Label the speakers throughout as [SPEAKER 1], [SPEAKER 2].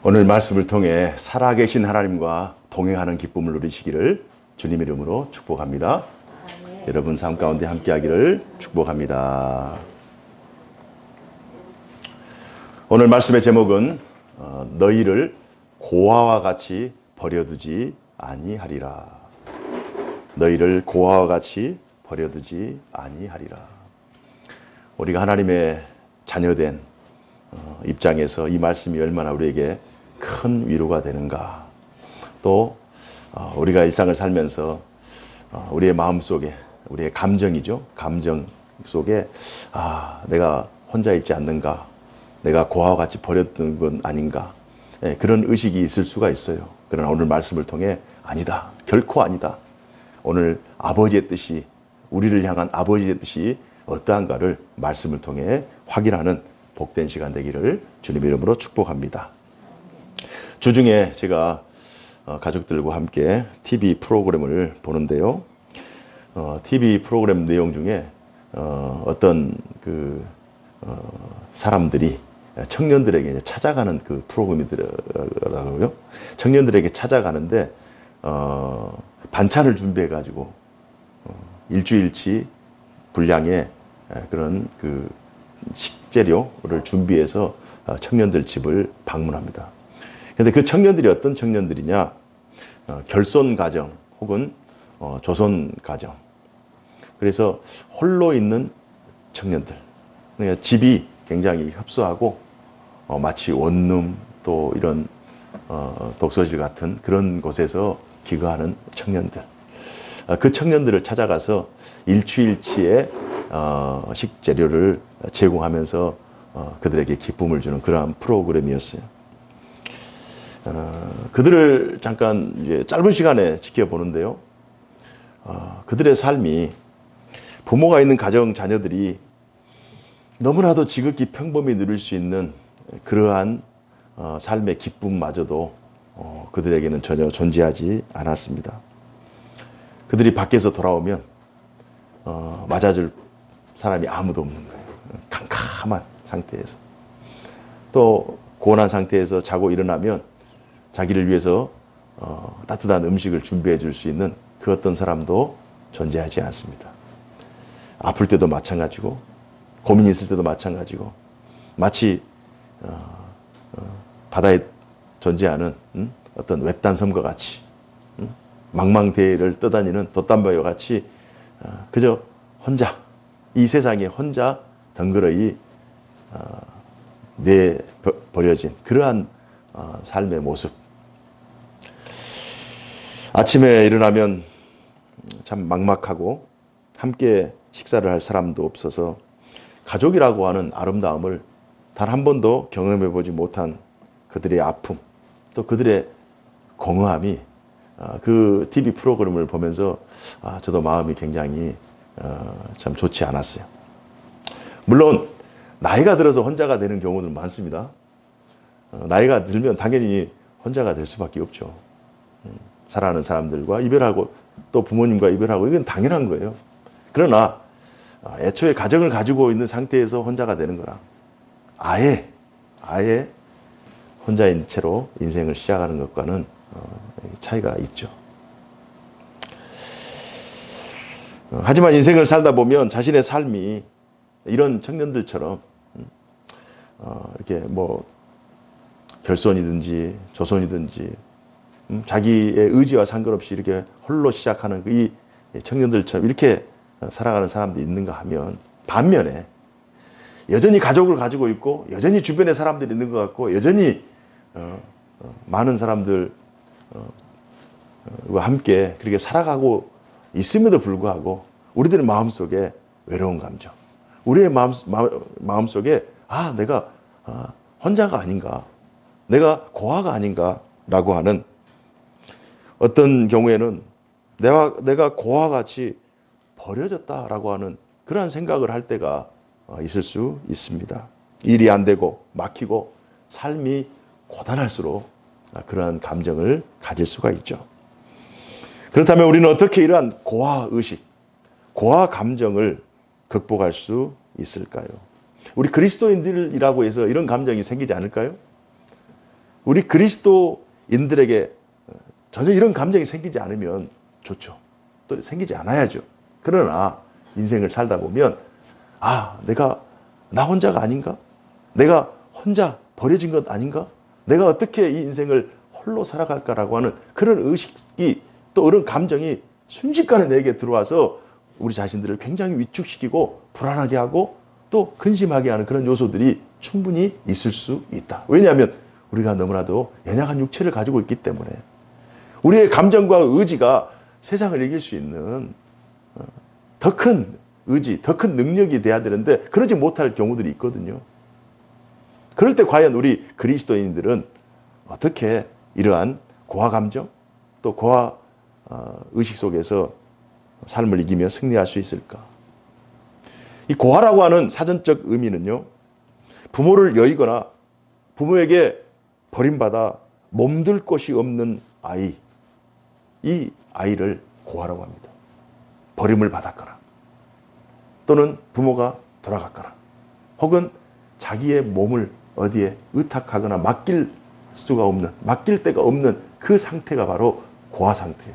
[SPEAKER 1] 오늘 말씀을 통해 살아계신 하나님과 동행하는 기쁨을 누리시기를 주님 이름으로 축복합니다. 여러분 삶 가운데 함께하기를 축복합니다. 오늘 말씀의 제목은 너희를 고아와 같이 버려두지 아니하리라. 너희를 고아와 같이 버려두지 아니하리라. 우리가 하나님의 자녀된 입장에서 이 말씀이 얼마나 우리에게 큰 위로가 되는가. 또 우리가 일상을 살면서 우리의 마음속에, 우리의 감정이죠. 감정 속에 내가 혼자 있지 않는가, 내가 고아와 같이 버렸던 건 아닌가, 그런 의식이 있을 수가 있어요. 그러나 오늘 말씀을 통해 아니다, 결코 아니다. 오늘 아버지의 뜻이, 우리를 향한 아버지의 뜻이 어떠한가를 말씀을 통해 확인하는 복된 시간 되기를 주님 이름으로 축복합니다. 주중에 제가 가족들과 함께 TV 프로그램을 보는데요. TV 프로그램 내용 중에 어떤 사람들이 청년들에게 찾아가는 그 프로그램이더라고요. 청년들에게 찾아가는데 반찬을 준비해 가지고 일주일치 분량의 그런 식재료를 준비해서 청년들 집을 방문합니다. 그런데 그 청년들이 어떤 청년들이냐? 결손 가정 혹은 조손 가정. 그래서 홀로 있는 청년들. 그러니까 집이 굉장히 협소하고 마치 원룸 또 이런 독서실 같은 그런 곳에서 기거하는 청년들. 그 청년들을 찾아가서 일주일치의 식재료를 제공하면서 그들에게 기쁨을 주는 그러한 프로그램이었어요. 그들을 잠깐 이제 짧은 시간에 지켜보는데요. 그들의 삶이, 부모가 있는 가정 자녀들이 너무나도 지극히 평범히 누릴 수 있는 그러한 삶의 기쁨마저도 그들에게는 전혀 존재하지 않았습니다. 그들이 밖에서 돌아오면 맞아줄 사람이 아무도 없는 거예요. 캄캄한 상태에서. 또 고온한 상태에서 자고 일어나면 자기를 위해서 따뜻한 음식을 준비해 줄 수 있는 그 어떤 사람도 존재하지 않습니다. 아플 때도 마찬가지고 고민이 있을 때도 마찬가지고 마치 바다에 존재하는 어떤 외딴 섬과 같이 망망대해를 떠다니는 돛담배와 같이 그저 혼자, 이 세상에 혼자 덩그러이 내버려진 그러한 삶의 모습. 아침에 일어나면 참 막막하고 함께 식사를 할 사람도 없어서 가족이라고 하는 아름다움을 단 한 번도 경험해 보지 못한 그들의 아픔, 또 그들의 공허함이 그 TV 프로그램을 보면서 저도 마음이 굉장히 참 좋지 않았어요. 물론 나이가 들어서 혼자가 되는 경우는 많습니다. 나이가 들면 당연히 혼자가 될 수밖에 없죠. 사랑하는 사람들과 이별하고 또 부모님과 이별하고 이건 당연한 거예요. 그러나 애초에 가정을 가지고 있는 상태에서 혼자가 되는 거랑 아예 혼자인 채로 인생을 시작하는 것과는 차이가 있죠. 하지만 인생을 살다 보면 자신의 삶이 이런 청년들처럼 이렇게 뭐 결손이든지 조손이든지 자기의 의지와 상관없이 이렇게 홀로 시작하는 이 청년들처럼 이렇게 살아가는 사람들이 있는가 하면, 반면에 여전히 가족을 가지고 있고 여전히 주변에 사람들이 있는 것 같고 여전히 많은 사람들과 함께 그렇게 살아가고 있음에도 불구하고 우리들의 마음속에 외로운 감정, 우리의 마음속에 내가 혼자가 아닌가, 내가 고아가 아닌가 라고 하는, 어떤 경우에는 내가 고아같이 버려졌다라고 하는 그러한 생각을 할 때가 있을 수 있습니다. 일이 안 되고 막히고 삶이 고단할수록 그러한 감정을 가질 수가 있죠. 그렇다면 우리는 어떻게 이러한 고아의식, 고아 감정을 극복할 수 있을까요? 우리 그리스도인들이라고 해서 이런 감정이 생기지 않을까요? 우리 그리스도인들에게 전혀 이런 감정이 생기지 않으면 좋죠. 또 생기지 않아야죠. 그러나 인생을 살다 보면 내가 나 혼자가 아닌가? 내가 혼자 버려진 것 아닌가? 내가 어떻게 이 인생을 홀로 살아갈까라고 하는 그런 의식이 또 그런 감정이 순식간에 내게 들어와서 우리 자신들을 굉장히 위축시키고 불안하게 하고 또 근심하게 하는 그런 요소들이 충분히 있을 수 있다. 왜냐하면 우리가 너무나도 연약한 육체를 가지고 있기 때문에 우리의 감정과 의지가 세상을 이길 수 있는 더 큰 의지, 더 큰 능력이 돼야 되는데 그러지 못할 경우들이 있거든요. 그럴 때 과연 우리 그리스도인들은 어떻게 이러한 고아 감정 또 고아 의식 속에서 삶을 이기며 승리할 수 있을까? 이 고아라고 하는 사전적 의미는요, 부모를 여의거나 부모에게 버림받아 몸둘 곳이 없는 아이, 이 아이를 고아라고 합니다. 버림을 받았거나 또는 부모가 돌아갔거나 혹은 자기의 몸을 어디에 의탁하거나 맡길 수가 없는, 맡길 데가 없는 그 상태가 바로 고아 상태예요.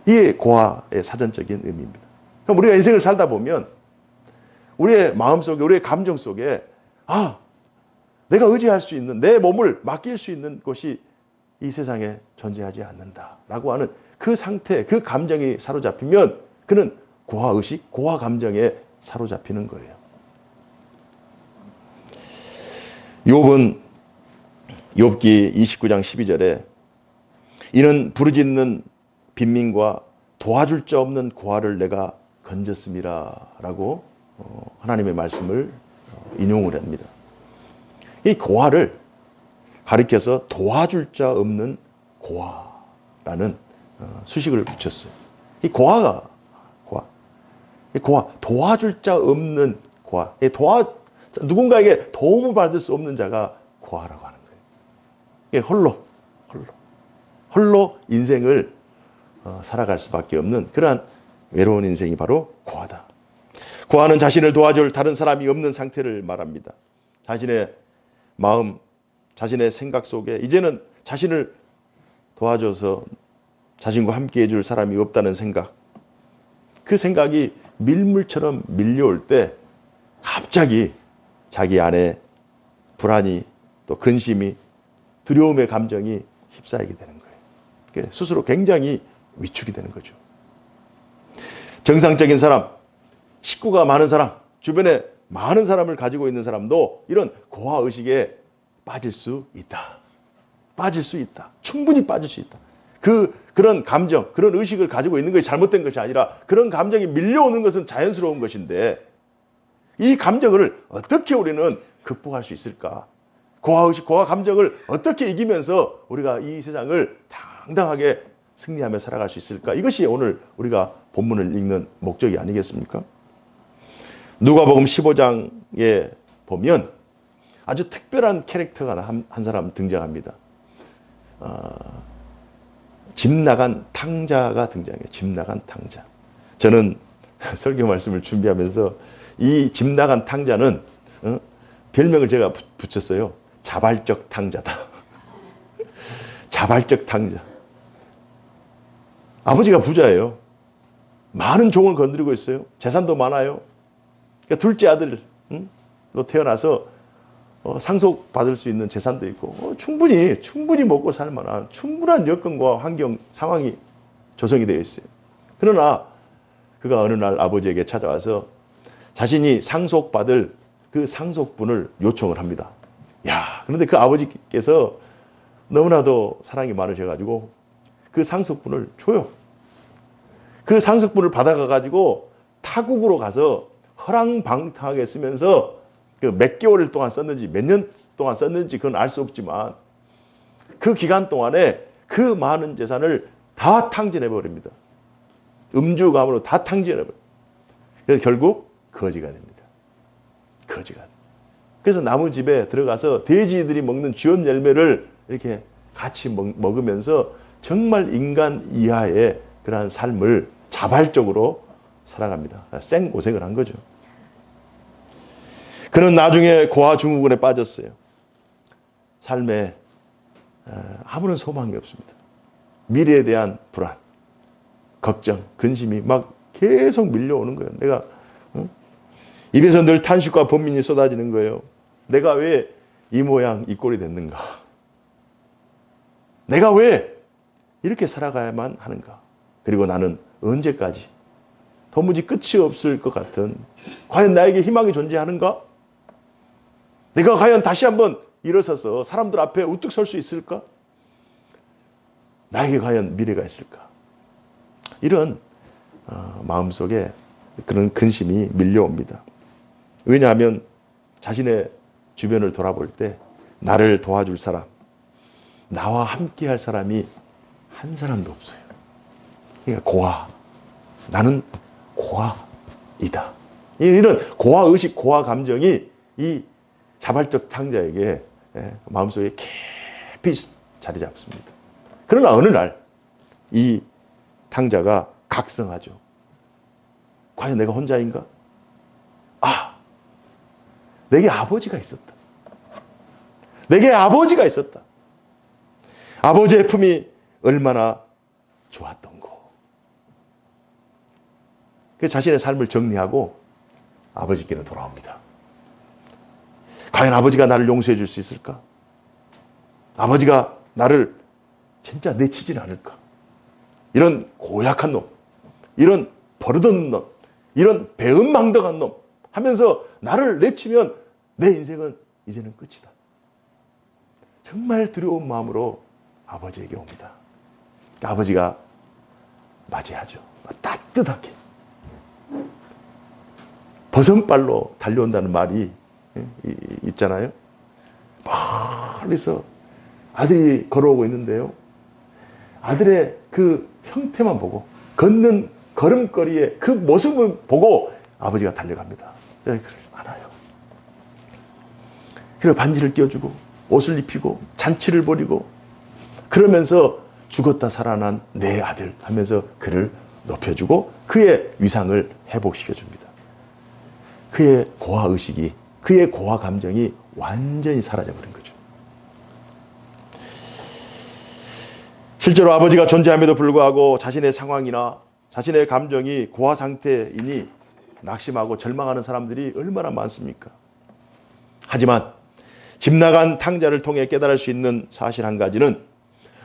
[SPEAKER 1] 이게 고아의 사전적인 의미입니다. 그럼 우리가 인생을 살다 보면 우리의 마음속에, 우리의 감정 속에 내가 의지할 수 있는, 내 몸을 맡길 수 있는 곳이 이 세상에 존재하지 않는다라고 하는 그 상태, 그 감정이 사로잡히면 그는 고아의식, 고아 감정에 사로잡히는 거예요. 욥은 욥기 29장 12절에 이는 부르짖는 빈민과 도와줄 자 없는 고아를 내가 건졌음이라 라고 하나님의 말씀을 인용을 합니다. 이 고아를 가리켜서 도와줄 자 없는 고아라는 수식을 붙였어요. 이 고아, 도와줄 자 없는 고아, 누군가에게 도움을 받을 수 없는 자가 고아라고 하는 거예요. 이게 홀로 인생을 살아갈 수밖에 없는 그러한 외로운 인생이 바로 고아다. 고아는 자신을 도와줄 다른 사람이 없는 상태를 말합니다. 자신의 마음, 자신의 생각 속에 이제는 자신을 도와줘서 자신과 함께 해줄 사람이 없다는 생각, 그 생각이 밀물처럼 밀려올 때 갑자기 자기 안에 불안이 또 근심이 두려움의 감정이 휩싸이게 되는 거예요. 스스로 굉장히 위축이 되는 거죠. 정상적인 사람, 식구가 많은 사람, 주변에 많은 사람을 가지고 있는 사람도 이런 고아의식에 빠질 수 있다. 충분히 빠질 수 있다. 그런 감정, 그런 의식을 가지고 있는 것이 잘못된 것이 아니라 그런 감정이 밀려오는 것은 자연스러운 것인데 이 감정을 어떻게 우리는 극복할 수 있을까? 고아의식, 고아 감정을 어떻게 이기면서 우리가 이 세상을 당당하게 승리하며 살아갈 수 있을까? 이것이 오늘 우리가 본문을 읽는 목적이 아니겠습니까? 누가복음 15장에 보면 아주 특별한 캐릭터가 한 사람 등장합니다. 집 나간 탕자가 등장해요. 집 나간 탕자. 저는 설교 말씀을 준비하면서 이 집 나간 탕자는 별명을 제가 붙였어요. 자발적 탕자다. 자발적 탕자. 아버지가 부자예요. 많은 종을 건드리고 있어요. 재산도 많아요. 그러니까 둘째 아들 또 태어나서 상속받을 수 있는 재산도 있고 충분히 먹고 살 만한 충분한 여건과 환경, 상황이 조성이 되어 있어요. 그러나 그가 어느 날 아버지에게 찾아와서 자신이 상속받을 그 상속분을 요청을 합니다. 그런데 그 아버지께서 너무나도 사랑이 많으셔가지고 그 상속분을 줘요. 그 상속분을 받아가가지고 타국으로 가서 허랑방탕하게 쓰면서 그 몇 개월 동안 썼는지 몇 년 동안 썼는지 그건 알 수 없지만 그 기간 동안에 그 많은 재산을 다 탕진해버립니다. 음주감으로 다 탕진해버립니다. 그래서 결국 거지가 됩니다. 그래서 나무집에 들어가서 돼지들이 먹는 쥐엄 열매를 이렇게 같이 먹으면서 정말 인간 이하의 그러한 삶을 자발적으로 살아갑니다. 생고생을 한 거죠. 그는 나중에 고아 증후군에 빠졌어요. 삶에 아무런 소망이 없습니다. 미래에 대한 불안, 걱정, 근심이 막 계속 밀려오는 거예요. 내가 입에서 늘 탄식과 번민이 쏟아지는 거예요. 내가 왜 이 모양 이 꼴이 됐는가? 내가 왜 이렇게 살아가야만 하는가? 그리고 나는 언제까지 도무지 끝이 없을 것 같은, 과연 나에게 희망이 존재하는가? 내가 과연 다시 한번 일어서서 사람들 앞에 우뚝 설 수 있을까? 나에게 과연 미래가 있을까? 이런 마음속에 그런 근심이 밀려옵니다. 왜냐하면 자신의 주변을 돌아볼 때 나를 도와줄 사람, 나와 함께 할 사람이 한 사람도 없어요. 그러니까 고아, 나는 고아이다. 이런 고아의식, 고아 감정이 이 자발적 탕자에게 마음속에 깊이 자리 잡습니다. 그러나 어느 날 이 탕자가 각성하죠. 과연 내가 혼자인가? 내게 아버지가 있었다. 내게 아버지가 있었다. 아버지의 품이 얼마나 좋았던고. 그 자신의 삶을 정리하고 아버지께로 돌아옵니다. 과연 아버지가 나를 용서해 줄 수 있을까? 아버지가 나를 진짜 내치진 않을까? 이런 고약한 놈, 이런 버릇없는 놈, 이런 배은망덕한 놈 하면서 나를 내치면 내 인생은 이제는 끝이다. 정말 두려운 마음으로 아버지에게 옵니다. 아버지가 맞이하죠. 따뜻하게. 버선발로 달려온다는 말이 있잖아요. 멀리서 아들이 걸어오고 있는데요. 아들의 그 형태만 보고, 걷는 걸음걸이의 그 모습을 보고 아버지가 달려갑니다. 그를 안아요. 그리고 반지를 껴주고 옷을 입히고 잔치를 벌이고, 그러면서 죽었다 살아난 내 아들 하면서 그를 높여주고 그의 위상을 회복시켜줍니다. 그의 고아의식이, 그의 고아 감정이 완전히 사라져버린 거죠. 실제로 아버지가 존재함에도 불구하고 자신의 상황이나 자신의 감정이 고아 상태이니 낙심하고 절망하는 사람들이 얼마나 많습니까? 하지만 집 나간 탕자를 통해 깨달을 수 있는 사실 한 가지는,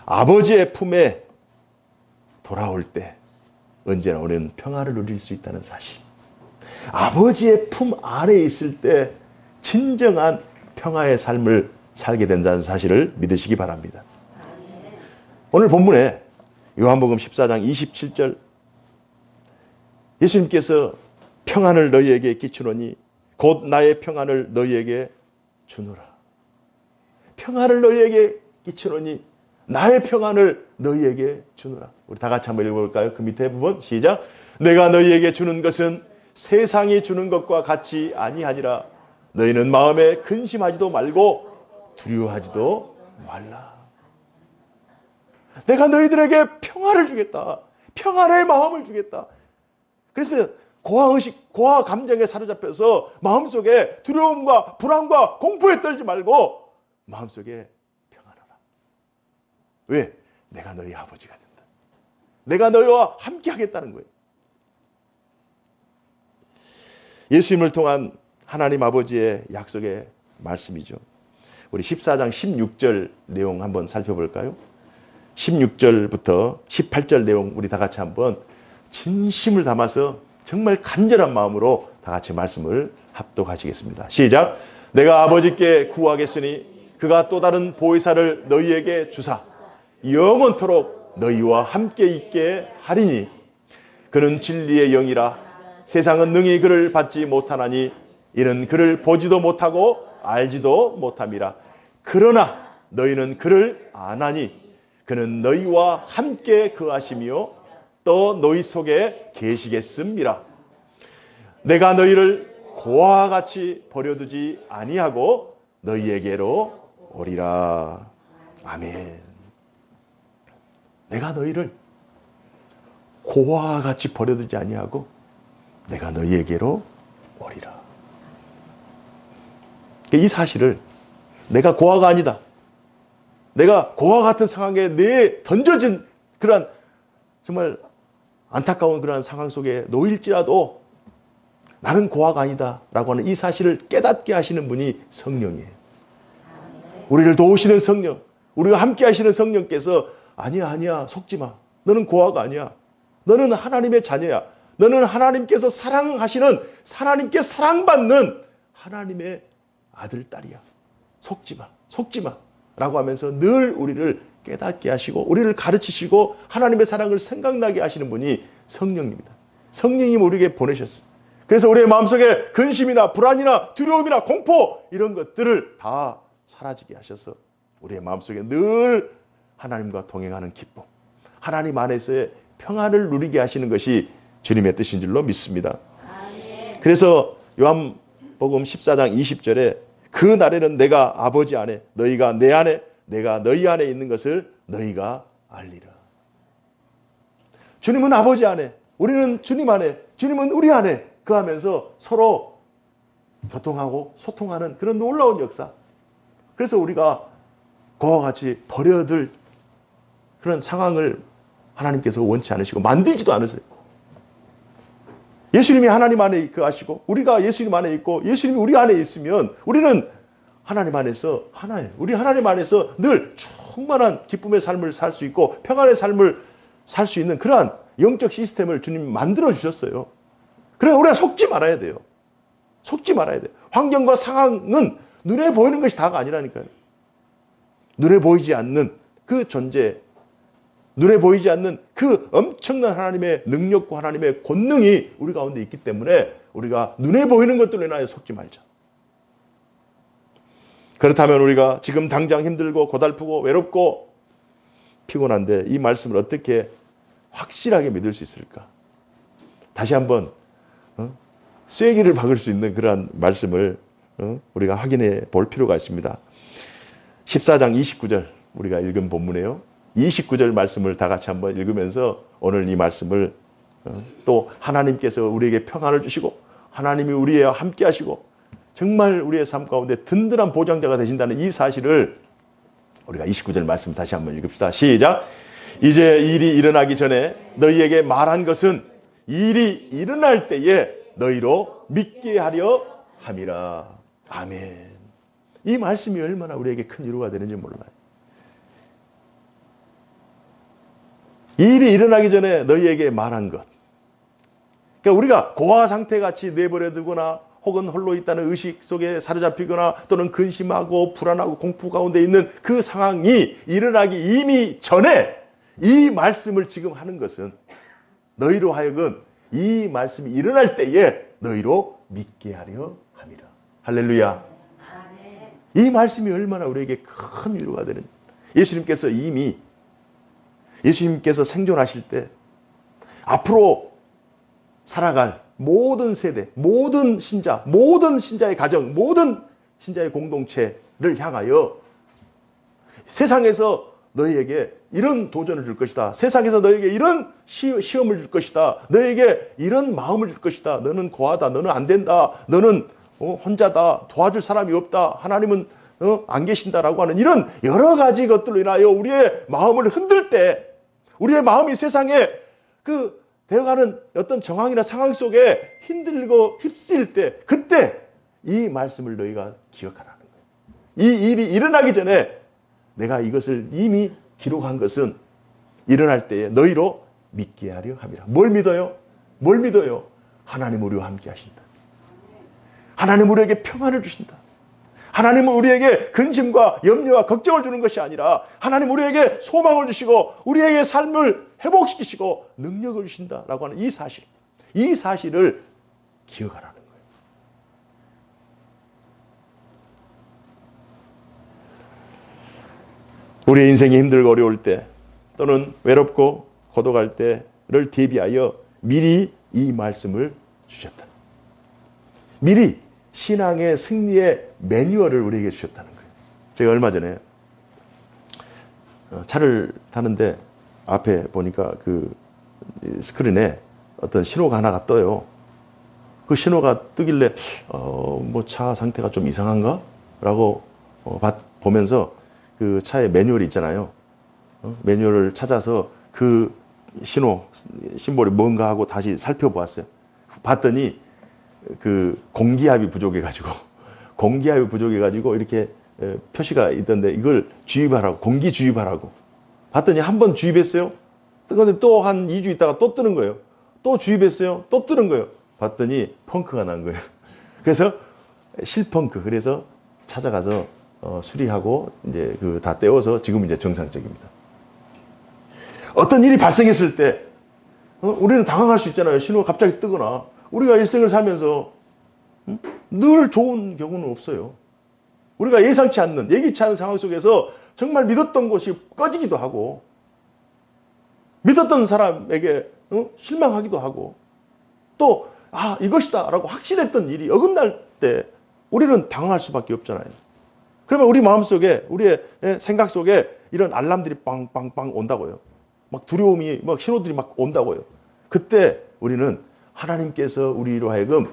[SPEAKER 1] 아버지의 품에 돌아올 때 언제나 우리는 평화를 누릴 수 있다는 사실. 아버지의 품 안에 있을 때 진정한 평화의 삶을 살게 된다는 사실을 믿으시기 바랍니다. 오늘 본문에 요한복음 14장 27절, 예수님께서 평안을 너희에게 끼치노니 곧 나의 평안을 너희에게 주노라. 평안을 너희에게 끼치노니 나의 평안을 너희에게 주노라. 우리 다 같이 한번 읽어볼까요? 그 밑에 부분 시작. 내가 너희에게 주는 것은 세상이 주는 것과 같이 아니하니라. 너희는 마음에 근심하지도 말고 두려워하지도 말라. 내가 너희들에게 평화를 주겠다. 평안의 마음을 주겠다. 그래서 고아의식, 고아 감정에 사로잡혀서 마음속에 두려움과 불안과 공포에 떨지 말고 마음속에 평안하라. 왜? 내가 너희 아버지가 된다. 내가 너희와 함께 하겠다는 거예요. 예수님을 통한 하나님 아버지의 약속의 말씀이죠. 우리 14장 16절 내용 한번 살펴볼까요? 16절부터 18절 내용 우리 다 같이 한번 진심을 담아서 정말 간절한 마음으로 다 같이 말씀을 합독하시겠습니다. 시작. 내가 아버지께 구하겠으니 그가 또 다른 보혜사를 너희에게 주사 영원토록 너희와 함께 있게 하리니 그는 진리의 영이라. 세상은 능히 그를 받지 못하나니 이는 그를 보지도 못하고 알지도 못함이라. 그러나 너희는 그를 아나니 그는 너희와 함께 거하시며 또 너희 속에 계시겠음이라. 내가 너희를 고아와 같이 버려두지 아니하고 너희에게로 오리라. 아멘. 내가 너희를 고아와 같이 버려두지 아니하고 내가 너희에게로 오리라. 이 사실을, 내가 고아가 아니다, 내가 고아 같은 상황에 내 던져진 그러한 정말 안타까운 그러한 상황 속에 놓일지라도 나는 고아가 아니다 라고 하는 이 사실을 깨닫게 하시는 분이 성령이에요. 우리를 도우시는 성령, 우리가 함께 하시는 성령께서 아니야 속지 마. 너는 고아가 아니야. 너는 하나님의 자녀야. 너는 하나님께서 사랑하시는, 하나님께 사랑받는 하나님의 아들, 딸이야. 속지 마 라고 하면서 늘 우리를 깨닫게 하시고 우리를 가르치시고 하나님의 사랑을 생각나게 하시는 분이 성령입니다. 성령이 우리에게 보내셨어요. 그래서 우리의 마음속에 근심이나 불안이나 두려움이나 공포 이런 것들을 다 사라지게 하셔서 우리의 마음속에 늘 하나님과 동행하는 기쁨, 하나님 안에서의 평안을 누리게 하시는 것이 주님의 뜻인 줄로 믿습니다. 그래서 요한복음 14장 20절에 그 날에는 내가 아버지 안에, 너희가 내 안에, 내가 너희 안에 있는 것을 너희가 알리라. 주님은 아버지 안에, 우리는 주님 안에, 주님은 우리 안에 그하면서 서로 교통하고 소통하는 그런 놀라운 역사. 그래서 우리가 그와 같이 버려둘 그런 상황을 하나님께서 원치 않으시고 만들지도 않으세요. 예수님이 하나님 안에 거하시고 우리가 예수님 안에 있고 예수님이 우리 안에 있으면 우리는 하나님 안에서 하나예요. 우리 하나님 안에서 늘 충만한 기쁨의 삶을 살 수 있고 평안의 삶을 살 수 있는 그러한 영적 시스템을 주님이 만들어 주셨어요. 그래서 우리가 속지 말아야 돼요. 속지 말아야 돼요. 환경과 상황은 눈에 보이는 것이 다가 아니라니까요. 눈에 보이지 않는 그 존재, 눈에 보이지 않는 그 엄청난 하나님의 능력과 하나님의 권능이 우리 가운데 있기 때문에 우리가 눈에 보이는 것들로 인하여 속지 말자. 그렇다면 우리가 지금 당장 힘들고 고달프고 외롭고 피곤한데 이 말씀을 어떻게 확실하게 믿을 수 있을까? 다시 한번 쐐기를 박을 수 있는 그러한 말씀을 우리가 확인해 볼 필요가 있습니다. 14장 29절 우리가 읽은 본문이에요. 29절 말씀을 다 같이 한번 읽으면서 오늘 이 말씀을 또 하나님께서 우리에게 평안을 주시고 하나님이 우리와 함께 하시고 정말 우리의 삶 가운데 든든한 보장자가 되신다는 이 사실을 우리가 29절 말씀 다시 한번 읽읍시다. 시작. 이제 일이 일어나기 전에 너희에게 말한 것은 일이 일어날 때에 너희로 믿게 하려 함이라. 아멘. 이 말씀이 얼마나 우리에게 큰 위로가 되는지 몰라요. 일이 일어나기 전에 너희에게 말한 것. 그러니까 우리가 고아 상태같이 내버려두거나 혹은 홀로 있다는 의식 속에 사로잡히거나 또는 근심하고 불안하고 공포 가운데 있는 그 상황이 일어나기 이미 전에 이 말씀을 지금 하는 것은 너희로 하여금 이 말씀이 일어날 때에 너희로 믿게 하려 함이라. 할렐루야. 이 말씀이 얼마나 우리에게 큰 위로가 되는. 예수님께서 이미 예수님께서 생존하실 때 앞으로 살아갈 모든 세대, 모든 신자, 모든 신자의 가정, 모든 신자의 공동체를 향하여 세상에서 너희에게 이런 도전을 줄 것이다. 세상에서 너희에게 이런 시험을 줄 것이다. 너희에게 이런 마음을 줄 것이다. 너는 고하다. 너는 안 된다. 너는 혼자다. 도와줄 사람이 없다. 하나님은 안 계신다라고 하는 이런 여러 가지 것들로 인하여 우리의 마음을 흔들 때 우리의 마음이 세상에 그 되어가는 어떤 정황이나 상황 속에 힘들고 휩쓸 때 그때 이 말씀을 너희가 기억하라는 거예요. 이 일이 일어나기 전에 내가 이것을 이미 기록한 것은 일어날 때에 너희로 믿게 하려 함이라. 뭘 믿어요? 뭘 믿어요? 하나님 우리와 함께 하신다. 하나님 우리에게 평안을 주신다. 하나님은 우리에게 근심과 염려와 걱정을 주는 것이 아니라 하나님 우리에게 소망을 주시고 우리에게 삶을 회복시키시고 능력을 주신다라고 하는 이 사실, 이 사실을 기억하라는 거예요. 우리의 인생이 힘들고 어려울 때 또는 외롭고 고독할 때를 대비하여 미리 이 말씀을 주셨다. 미리 신앙의 승리의 매뉴얼을 우리에게 주셨다는 거예요. 제가 얼마 전에 차를 타는데 앞에 보니까 그 스크린에 어떤 신호가 하나가 떠요. 그 신호가 뜨길래 뭐 차 상태가 좀 이상한가? 라고 보면서 그 차에 매뉴얼이 있잖아요. 매뉴얼을 찾아서 그 심볼이 뭔가 하고 다시 살펴보았어요. 봤더니 그 공기압이 부족해가지고 이렇게 표시가 있던데 이걸 주입하라고, 공기 주입하라고. 봤더니 한 번 주입했어요. 그런데 또 한 2주 있다가 또 뜨는 거예요. 또 주입했어요. 또 뜨는 거예요. 봤더니 펑크가 난 거예요. 그래서 실펑크. 그래서 찾아가서 수리하고 이제 그 다 떼어서 지금 이제 정상적입니다. 어떤 일이 발생했을 때 우리는 당황할 수 있잖아요. 신호가 갑자기 뜨거나. 우리가 일생을 살면서 늘 좋은 경우는 없어요. 우리가 예상치 않는, 예기치 않은 상황 속에서 정말 믿었던 것이 꺼지기도 하고, 믿었던 사람에게 실망하기도 하고, 또 이것이다 라고 확신했던 일이 어긋날 때 우리는 당황할 수밖에 없잖아요. 그러면 우리 마음속에, 우리의 생각 속에 이런 알람들이 빵빵빵 온다고요. 막 두려움이, 막 신호들이 막 온다고요. 그때 우리는 하나님께서 우리로 하여금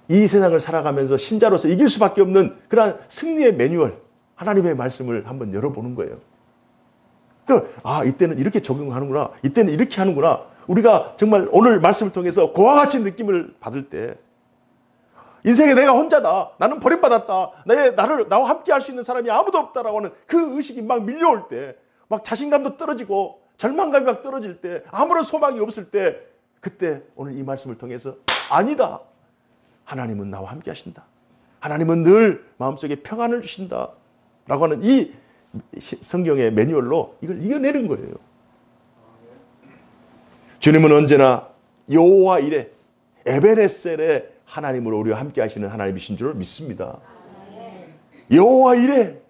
[SPEAKER 1] 이 세상을 살아가면서 신자로서 이길 수밖에 없는 그러한 승리의 매뉴얼, 하나님의 말씀을 한번 열어보는 거예요. 이때는 이렇게 적용하는구나. 이때는 이렇게 하는구나. 우리가 정말 오늘 말씀을 통해서 그와 같이 느낌을 받을 때, 인생에 내가 혼자다. 나는 버림받았다. 나와 함께 할 수 있는 사람이 아무도 없다라고 하는 그 의식이 막 밀려올 때, 막 자신감도 떨어지고 절망감이 막 떨어질 때, 아무런 소망이 없을 때, 그때 오늘 이 말씀을 통해서 아니다. 하나님은 나와 함께 하신다. 하나님은 늘 마음속에 평안을 주신다. 라고 하는 이 성경의 매뉴얼로 이걸 이겨내는 거예요. 주님은 언제나 여호와 이레, 에베네셀의 하나님으로 우리와 함께 하시는 하나님이신 줄 믿습니다. 여호와 이레,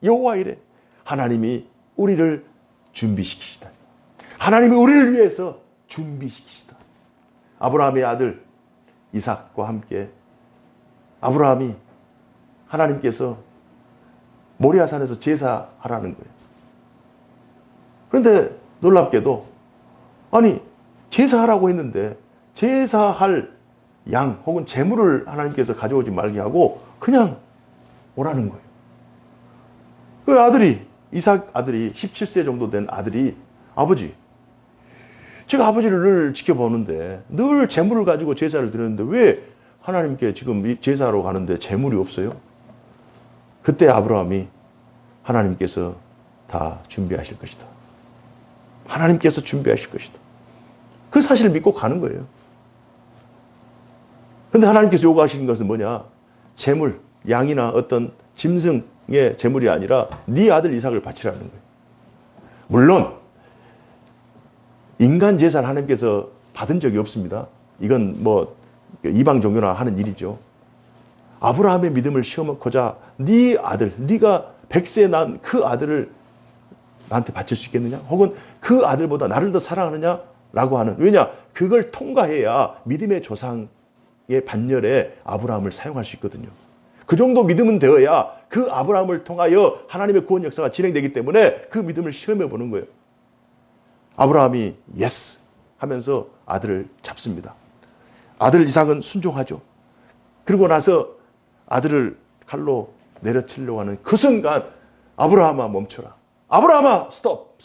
[SPEAKER 1] 여호와 이레. 하나님이 우리를 준비시키시다. 하나님이 우리를 위해서 준비시키시다. 아브라함의 아들 이삭과 함께 아브라함이 하나님께서 모리아산에서 제사하라는 거예요. 그런데 놀랍게도 제사하라고 했는데 제사할 양 혹은 제물을 하나님께서 가져오지 말게 하고 그냥 오라는 거예요. 그 아들이, 이삭 아들이 17세 정도 된 아들이, 아버지, 제가 아버지를 늘 지켜보는데 늘 제물을 가지고 제사를 드렸는데 왜 하나님께 지금 제사하러 가는데 제물이 없어요? 그때 아브라함이 하나님께서 다 준비하실 것이다. 하나님께서 준비하실 것이다. 그 사실을 믿고 가는 거예요. 그런데 하나님께서 요구하시는 것은 뭐냐? 제물, 양이나 어떤 짐승의 제물이 아니라 네 아들 이삭을 바치라는 거예요. 물론 인간 제사를 하나님께서 받은 적이 없습니다. 이건 뭐 이방 종교나 하는 일이죠. 아브라함의 믿음을 시험하고자 네 아들, 네가 100세 난 그 아들을 나한테 바칠 수 있겠느냐? 혹은 그 아들보다 나를 더 사랑하느냐? 라고 하는, 왜냐? 그걸 통과해야 믿음의 조상의 반열에 아브라함을 사용할 수 있거든요. 그 정도 믿음은 되어야 그 아브라함을 통하여 하나님의 구원 역사가 진행되기 때문에 그 믿음을 시험해 보는 거예요. 아브라함이 예스 하면서 아들을 잡습니다. 아들 이삭은 순종하죠. 그리고 나서 아들을 칼로 내려치려고 하는 그 순간 아브라함아 멈춰라. 아브라함아 스톱.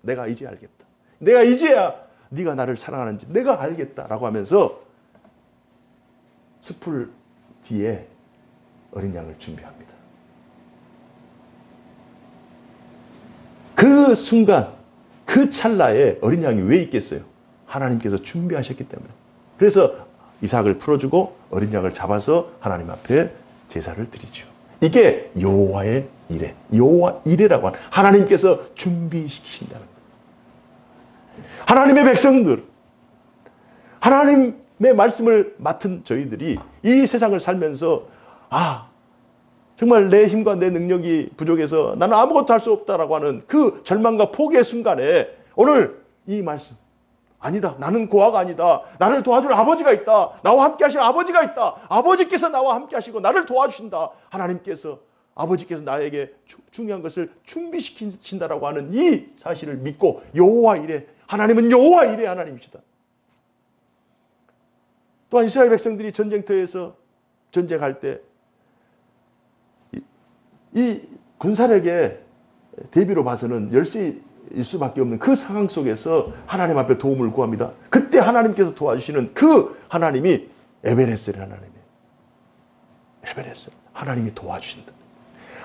[SPEAKER 1] 내가 이제 알겠다. 내가 이제야 네가 나를 사랑하는지 내가 알겠다라고 하면서 숯불 뒤에 어린 양을 준비합니다. 그 순간, 그 찰나에 어린 양이 왜 있겠어요? 하나님께서 준비하셨기 때문에. 그래서 이삭을 풀어주고 어린 양을 잡아서 하나님 앞에 제사를 드리죠. 이게 여호와의 이레, 여호와 이레라고 하는, 하나님께서 준비시키신다는 거예요. 하나님의 백성들, 하나님의 말씀을 맡은 저희들이 이 세상을 살면서 정말 내 힘과 내 능력이 부족해서 나는 아무것도 할 수 없다라고 하는 그 절망과 포기의 순간에 오늘 이 말씀, 아니다, 나는 고아가 아니다, 나를 도와줄 아버지가 있다, 나와 함께 하실 아버지가 있다, 아버지께서 나와 함께 하시고 나를 도와주신다, 하나님께서, 아버지께서 나에게 중요한 것을 준비시킨다라고 하는 이 사실을 믿고 여호와 이레, 하나님은 여호와 이레 하나님이시다. 또한 이스라엘 백성들이 전쟁터에서 전쟁할 때 이 군사력의 대비로 봐서는 열세일 수밖에 없는 그 상황 속에서 하나님 앞에 도움을 구합니다. 그때 하나님께서 도와주시는 그 하나님이 에베네셀의 하나님이에요. 에베네셀. 하나님이 도와주신다.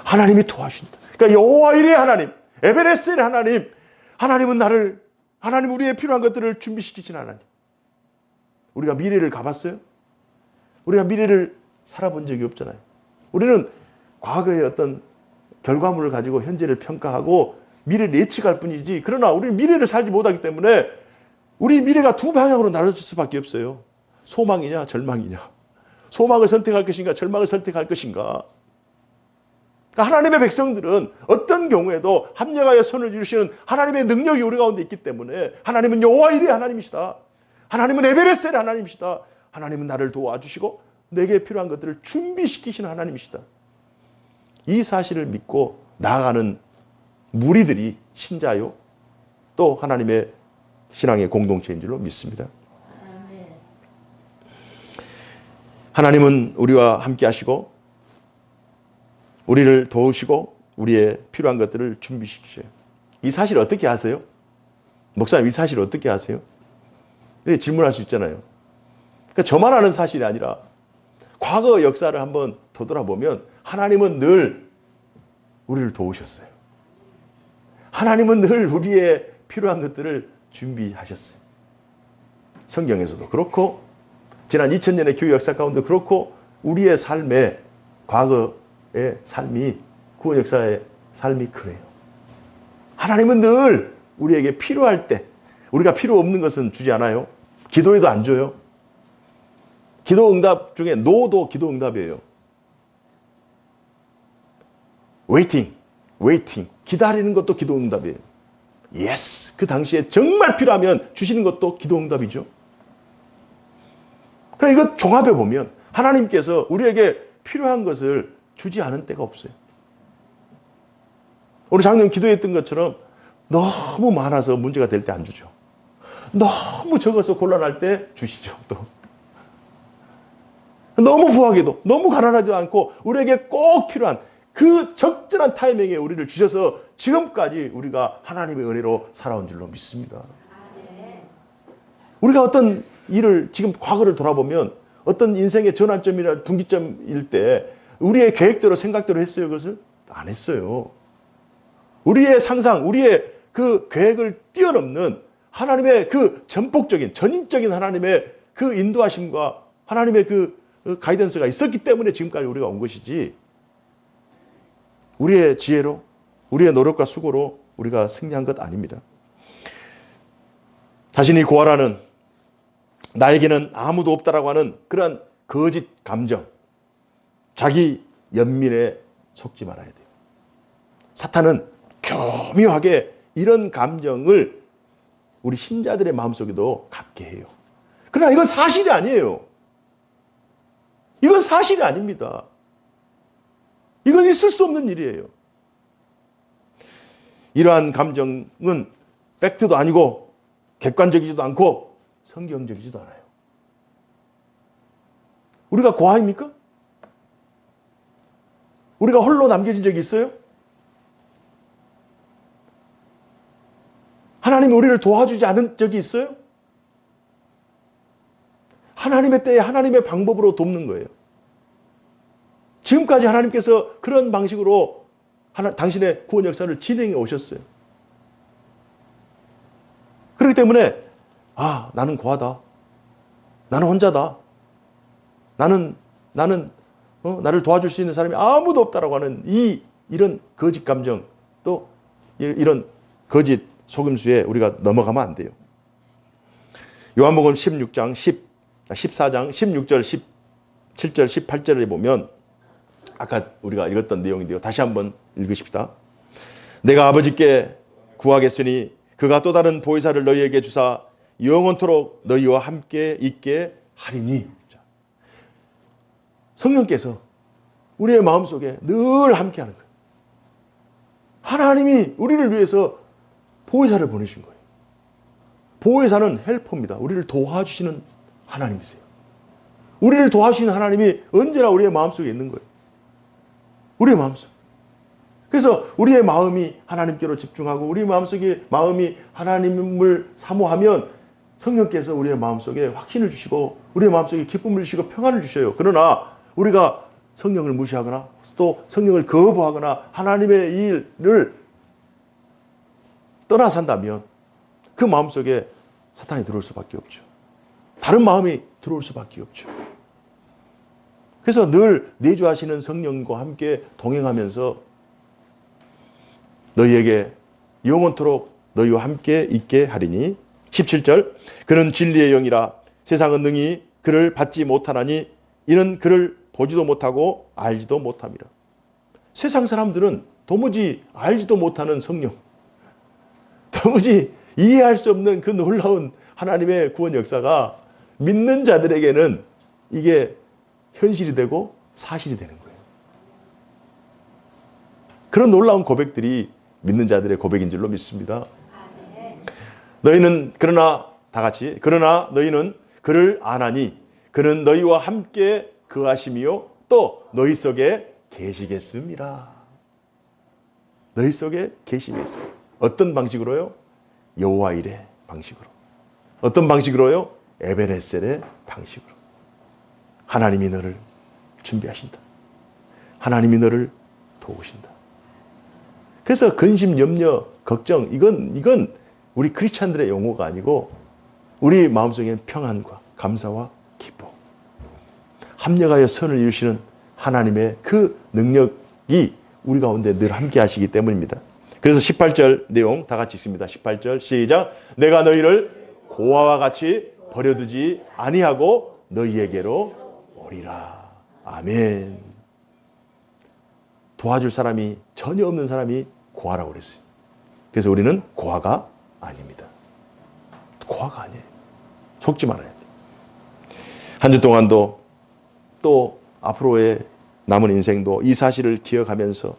[SPEAKER 1] 하나님이 도와주신다. 그러니까 여호와 일의 하나님, 에베네셀의 하나님, 하나님 우리의 필요한 것들을 준비시키신 하나님. 우리가 미래를 가봤어요? 우리가 미래를 살아본 적이 없잖아요. 우리는 과거의 어떤 결과물을 가지고 현재를 평가하고 미래를 예측할 뿐이지, 그러나 우리는 미래를 살지 못하기 때문에 우리 미래가 두 방향으로 나눠질 수밖에 없어요. 소망이냐 절망이냐. 소망을 선택할 것인가 절망을 선택할 것인가. 그러니까 하나님의 백성들은 어떤 경우에도 합력하여 선을 이루시는 하나님의 능력이 우리 가운데 있기 때문에 하나님은 여호와 일의 하나님이시다. 하나님은 에베네셀의 하나님이시다. 하나님은 나를 도와주시고 내게 필요한 것들을 준비시키시는 하나님이시다. 이 사실을 믿고 나아가는 무리들이 신자요 또 하나님의 신앙의 공동체인 줄로 믿습니다. 하나님은 우리와 함께 하시고 우리를 도우시고 우리의 필요한 것들을 준비시키셔요. 이 사실을 어떻게 아세요? 목사님, 이 사실을 어떻게 아세요? 이렇게 질문할 수 있잖아요. 그러니까 저만 아는 사실이 아니라 과거 역사를 한번 되돌아보면 하나님은 늘 우리를 도우셨어요. 하나님은 늘 우리의 필요한 것들을 준비하셨어요. 성경에서도 그렇고 지난 2000년의 교회 역사 가운데 그렇고 우리의 삶의 과거의 삶이 구원 역사의 삶이 그래요. 하나님은 늘 우리에게 필요할 때 우리가 필요 없는 것은 주지 않아요. 기도에도 안 줘요. 기도 응답 중에 노도 기도 응답이에요. 웨이팅. 기다리는 것도 기도 응답이에요. 예스. 그 당시에 정말 필요하면 주시는 것도 기도 응답이죠. 그럼 이거 종합해 보면 하나님께서 우리에게 필요한 것을 주지 않은 때가 없어요. 우리 장로님 기도했던 것처럼 너무 많아서 문제가 될 때 안 주죠. 너무 적어서 곤란할 때 주시죠. 또 너무 부하게도 너무 가난하지도 않고 우리에게 꼭 필요한 그 적절한 타이밍에 우리를 주셔서 지금까지 우리가 하나님의 은혜로 살아온 줄로 믿습니다. 우리가 어떤 일을 지금 과거를 돌아보면 어떤 인생의 전환점이나 분기점일 때 우리의 계획대로 생각대로 했어요? 그것을? 안 했어요. 우리의 상상, 우리의 그 계획을 뛰어넘는 하나님의 그 전폭적인 전인적인 하나님의 그 인도하심과 하나님의 그 가이던스가 있었기 때문에 지금까지 우리가 온 것이지 우리의 지혜로 우리의 노력과 수고로 우리가 승리한 것 아닙니다. 자신이 고아라는 나에게는 아무도 없다라고 하는 그러한 거짓 감정, 자기 연민에 속지 말아야 돼요. 사탄은 교묘하게 이런 감정을 우리 신자들의 마음속에도 갖게 해요. 그러나 이건 사실이 아니에요. 이건 사실이 아닙니다. 이건 있을 수 없는 일이에요. 이러한 감정은 팩트도 아니고 객관적이지도 않고 성경적이지도 않아요. 우리가 고아입니까? 우리가 홀로 남겨진 적이 있어요? 하나님이 우리를 도와주지 않은 적이 있어요? 하나님의 때에 하나님의 방법으로 돕는 거예요. 지금까지 하나님께서 그런 방식으로 당신의 구원 역사를 진행해 오셨어요. 그렇기 때문에 나는 고아다. 나는 혼자다. 나는 나를 도와줄 수 있는 사람이 아무도 없다라고 하는 이런 거짓 감정 또 이런 거짓 속임수에 우리가 넘어가면 안 돼요. 요한복음 14장 16절 17절 18절에 보면 아까 우리가 읽었던 내용인데요. 다시 한번 읽으십시다. 내가 아버지께 구하겠으니 그가 또 다른 보혜사를 너희에게 주사 영원토록 너희와 함께 있게 하리니. 성령께서 우리의 마음속에 늘 함께하는 거예요. 하나님이 우리를 위해서 보혜사를 보내신 거예요. 보혜사는 헬퍼입니다. 우리를 도와주시는 하나님이세요. 우리를 도와주시는 하나님이 언제나 우리의 마음속에 있는 거예요. 우리의 마음속. 그래서 우리의 마음이 하나님께로 집중하고 우리 마음속에 마음이 하나님을 사모하면 성령께서 우리의 마음속에 확신을 주시고 우리의 마음속에 기쁨을 주시고 평안을 주셔요. 그러나 우리가 성령을 무시하거나 또 성령을 거부하거나 하나님의 일을 떠나 산다면 그 마음속에 사탄이 들어올 수밖에 없죠. 다른 마음이 들어올 수밖에 없죠. 그래서 늘 내주하시는 성령과 함께 동행하면서 너희에게 영원토록 너희와 함께 있게 하리니 17절 그는 진리의 영이라 세상은 능히 그를 받지 못하나니 이는 그를 보지도 못하고 알지도 못함이라. 세상 사람들은 도무지 알지도 못하는 성령, 도무지 이해할 수 없는 그 놀라운 하나님의 구원 역사가 믿는 자들에게는 이게 현실이 되고 사실이 되는 거예요. 그런 놀라운 고백들이 믿는 자들의 고백인 줄로 믿습니다. 너희는 그러나 다 같이 그러나 너희는 그를 아나니 그는 너희와 함께 거하심이요 또 너희 속에 계시겠습니다. 너희 속에 계시겠습니다. 어떤 방식으로요? 여호와 일의 방식으로. 어떤 방식으로요? 에베네셀의 방식으로. 하나님이 너를 준비하신다. 하나님이 너를 도우신다. 그래서 근심, 염려, 걱정 이건 우리 크리스찬들의 용어가 아니고 우리 마음속에는 평안과 감사와 기쁨, 합력하여 선을 이루시는 하나님의 그 능력이 우리 가운데 늘 함께 하시기 때문입니다. 그래서 18절 내용 다 같이 있습니다. 18절 시작. 내가 너희를 고아와 같이 버려두지 아니하고 너희에게로 오리라. 아멘. 도와줄 사람이 전혀 없는 사람이 고아라고 그랬어요. 그래서 우리는 고아가 아닙니다. 고아가 아니에요. 속지 말아야 돼요. 한 주 동안도 또 앞으로의 남은 인생도 이 사실을 기억하면서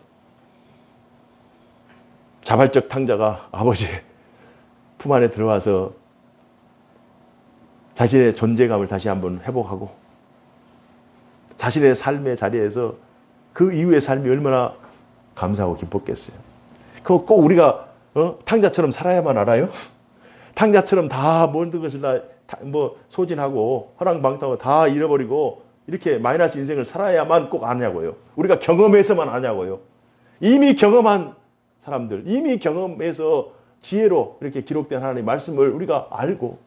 [SPEAKER 1] 자발적 탕자가 아버지의 품 안에 들어와서 자신의 존재감을 다시 한번 회복하고 자신의 삶의 자리에서 그 이후의 삶이 얼마나 감사하고 기뻤겠어요. 그거 꼭 우리가 탕자처럼 살아야만 알아요? 탕자처럼 다 모든 것을 다 뭐 소진하고 허랑방탕하고 다 잃어버리고 이렇게 마이너스 인생을 살아야만 꼭 아냐고요. 우리가 경험해서만 아냐고요. 이미 경험한 사람들, 이미 경험해서 지혜로 이렇게 기록된 하나님의 말씀을 우리가 알고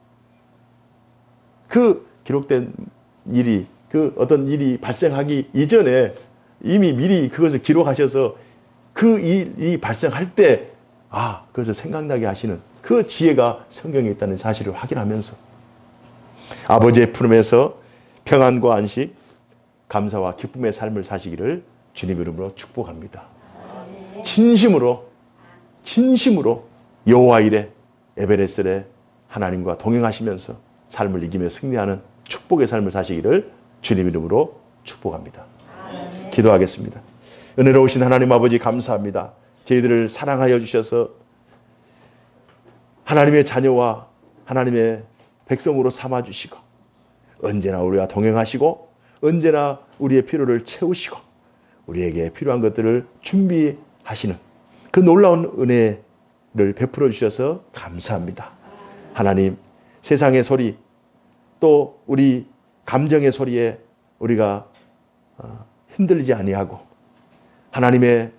[SPEAKER 1] 그 기록된 일이 그 어떤 일이 발생하기 이전에 이미 미리 그것을 기록하셔서 그 일이 발생할 때 그것을 생각나게 하시는 그 지혜가 성경에 있다는 사실을 확인하면서 아버지의 품에서 평안과 안식, 감사와 기쁨의 삶을 사시기를 주님 이름으로 축복합니다. 진심으로 여호와 일에 에베레셀에 하나님과 동행하시면서 삶을 이기며 승리하는 축복의 삶을 사시기를 주님 이름으로 축복합니다. 기도하겠습니다. 은혜로우신 하나님 아버지 감사합니다. 저희들을 사랑하여 주셔서 하나님의 자녀와 하나님의 백성으로 삼아주시고 언제나 우리와 동행하시고 언제나 우리의 필요를 채우시고 우리에게 필요한 것들을 준비하시는 그 놀라운 은혜를 베풀어 주셔서 감사합니다. 하나님, 세상의 소리 또 우리 감정의 소리에 우리가 흔들리지 아니하고 하나님의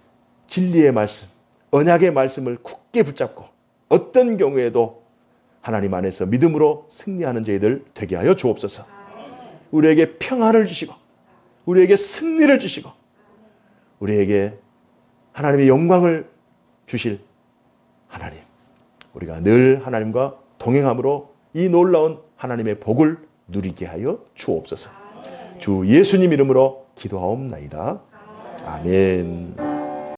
[SPEAKER 1] 진리의 말씀, 언약의 말씀을 굳게 붙잡고 어떤 경우에도 하나님 안에서 믿음으로 승리하는 저희들 되게 하여 주옵소서. 우리에게 평안을 주시고 우리에게 승리를 주시고 우리에게 하나님의 영광을 주실 하나님, 우리가 늘 하나님과 동행함으로 이 놀라운 하나님의 복을 누리게 하여 주옵소서. 주 예수님 이름으로 기도하옵나이다. 아멘.